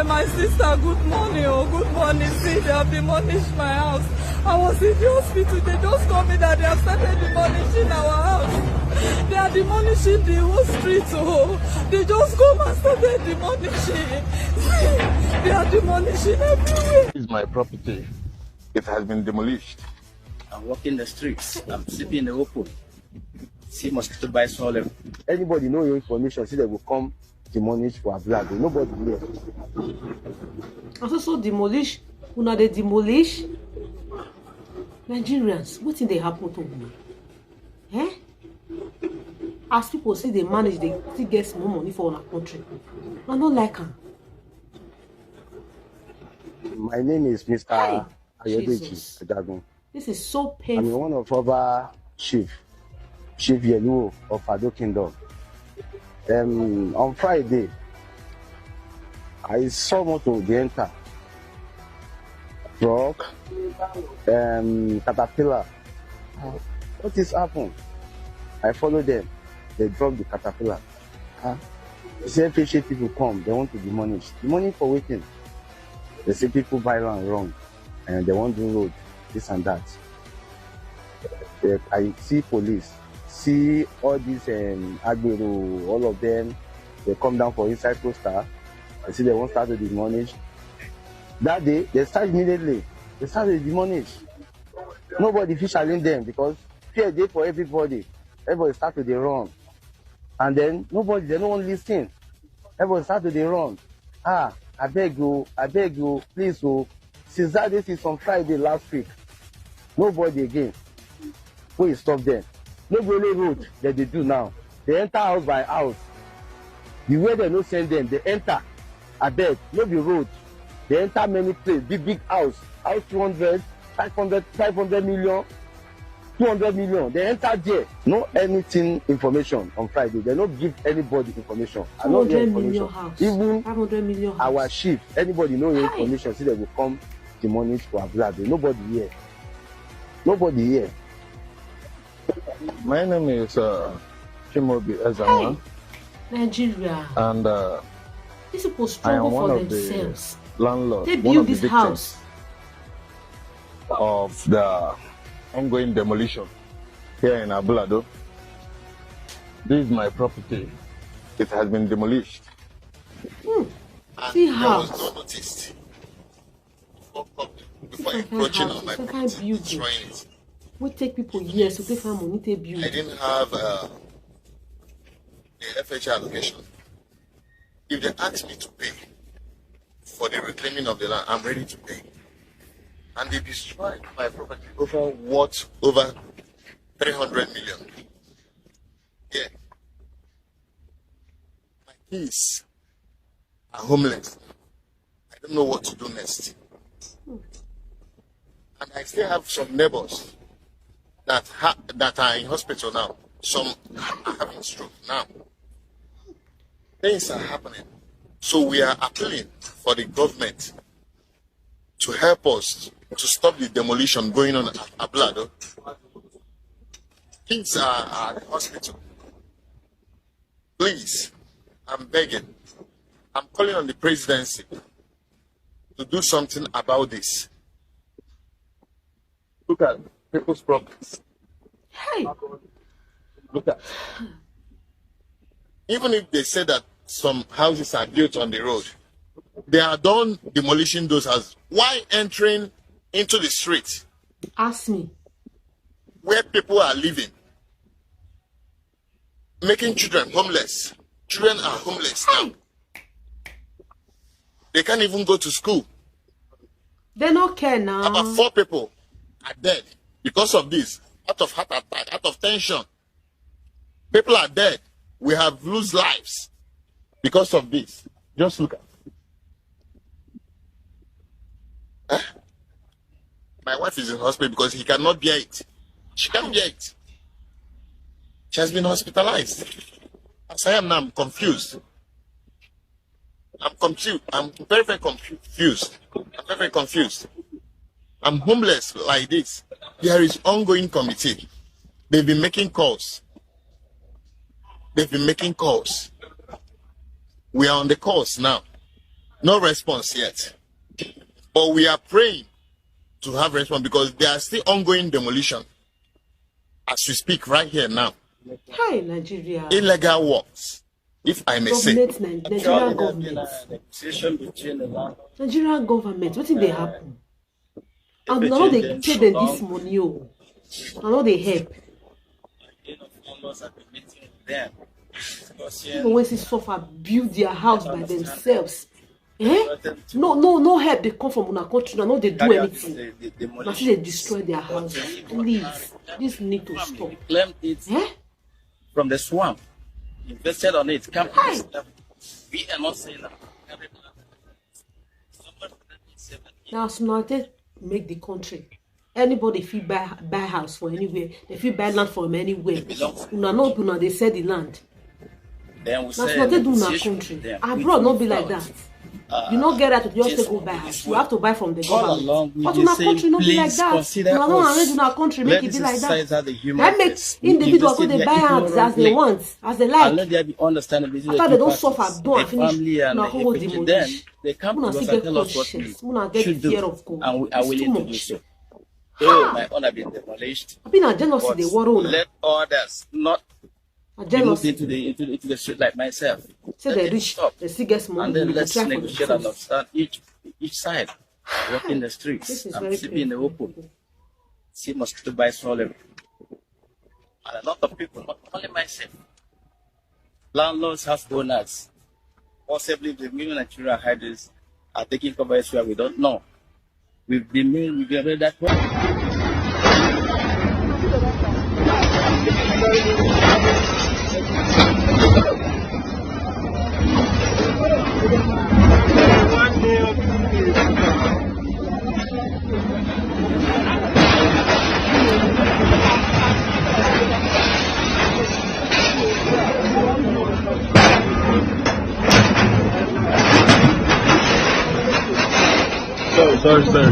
my sister, good morning, oh, good morning. See, they have demolished my house. I was in the hospital. They just told me that they have started demolishing our house. They are demolishing the whole street, oh. They just come and started demolishing. See, they are demolishing everywhere. This is my property. It has been demolished. I'm walking the streets. I'm sleeping in the open. See mosquito bites all over. Anybody know your information, see they will come demolish for a blood. Nobody here. Also demolish. Una they demolish. Nigerians, what thing they happen to me? Eh? As people see they manage, they still get small money for our country. I don't like them. My name is Mr. Jesus. Ayodeji. This is so painful. I'm one of our Chief Yelu of Ado Kingdom. On Friday, I saw motor they enter. Truck, caterpillar. What is happened? I followed them. They dropped the caterpillar. The FHA people come, they want to demolish. The money for waiting. They say people buy land wrong and they want to do road, this and that. I see police, see all these Agbero, all of them, they come down for inside poster. I see they won't start to demolish. That day, they start immediately. They started to demolish. Nobody fish challenge them because fear day for everybody. Everybody started to run. And then nobody, they don't listen. Everybody started to run. I beg you, please, since that day, since on Friday last week, nobody again. Who stop them? Nobody road that they do now. They enter house by house. The way they don't send them, they enter. I beg, no be road. They enter many places, big house 200, 500 million, 200 million. They enter there. No anything information on Friday. They don't give anybody information. 200 million house. Even 500 million house. Our chief, anybody know your information, see they will come demolish for Abuja. Nobody here. Nobody here. My name is Chimobi Ezama. Nigeria. And these people I am struggle one for of themselves. the landlords. They build this house of the ongoing demolition here in Abulado. This is my property. It has been demolished. See There house. was no notice before encroaching on my property, destroying it. We take people years to take our money to build. I didn't have the FHA allocation. If they ask me to pay for the reclaiming of the land, I'm ready to pay. And they destroyed my property over 300 million. Yeah. My kids are homeless. I don't know what to do next. And I still have some neighbors that are in hospital now. Some are having stroke now. Things are happening. So we are appealing for the government to help us to stop the demolition going on at Ablado. Kids are at the hospital. Please, I'm begging. I'm calling on the presidency to do something about this. Look at people's problems. Hey! Look at. Even if they say that some houses are built on the road, they are done demolishing those houses. Why entering into the street Ask me. where people are living, making children homeless? Children are homeless now. They can't even go to school. They don't care now. About 4 people are dead because of this. Out of heart attack, out of tension. People are dead. We have lose lives because of this. Just look at. My wife is in hospital because he cannot bear it. She can't bear it. She has been hospitalized. As I am now, I'm confused. I'm confused. I'm very, very confused. I'm very, very confused. I'm homeless like this. There is ongoing committee. They've been making calls. They've been making calls. We are on the course now. No response yet. But we are praying to have response because there are still ongoing demolition as we speak right here now. Hi, Nigeria. Illegal works, if I may say. Nigerian government. Nigerian government, what did they happen? And now they pay them this money. Oh. And now they help. Even when they suffer, build their house by themselves. Eh? No help. They come from our country. Now they do anything. Now see they destroy their houses. Please, this need to stop. Claimed it from the swamp. Invested on it. We are not saying that. Now, United make the country. Anybody feel buy house for anywhere. They feel buy land from anywhere. Una they sell the land. Then we that's what they do in our country. Abroad not be like that. You not get that to just go buy house. You have to buy from the government. But in our country not be like that. You are not arrange in our country make it be like that. That makes individuals go they buy house as they want, as they like. After they don't suffer, don't finish. Now hold demolish. They come to us and tell us what we should do, and we are willing to do so. My honor been demolished. I've been a jealousy. They worry. Let others not move into the street like myself. Say they reach, they still get money. And then let's negotiate and understand each side. Walk in the streets. I'm sleeping in the open. See mosquito bites all over. And a lot of people, not only myself, landlords, house owners, possibly the new Nigeria hiders are taking cover where we don't know. We've been made that point. Sorry, sir.